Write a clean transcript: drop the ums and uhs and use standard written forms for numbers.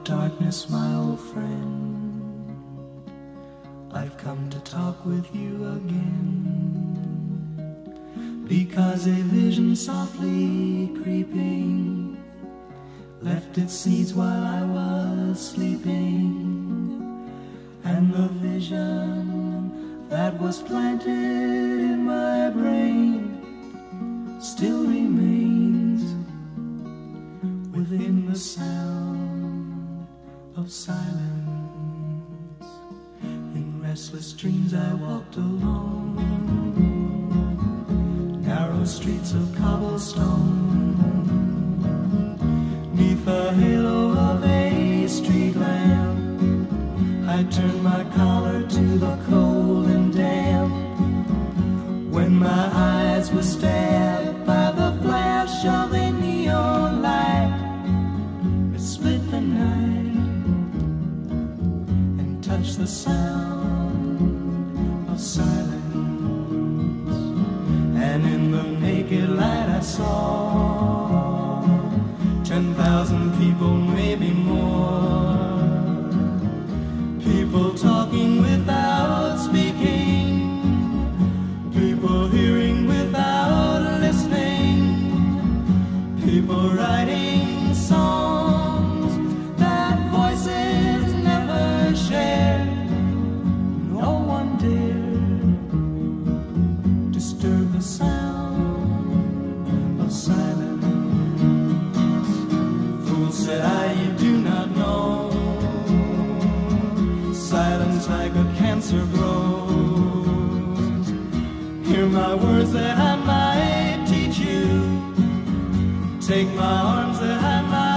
darkness, my old friend, I've come to talk with you again, because a vision softly creeping left its seeds while I was sleeping, and the vision that was planted in my brain still remains within the sound of silence. In restless dreams I walked along narrow streets of cobblestone, 'neath the halo of a street lamp. I turned my collar to the cold and damp, when my eyes were stabbed by the flash of a neon light. It split the night and touched the sound of silence, and in the naked light I saw 10,000 people, maybe more, people talking without speaking, people hearing without listening, people writing songs that voices never shared. No one dared disturb the sound of silence. Fool, said I, you do not know, silence like a cancer grows. Hear my words that I might teach you, take my arms that I might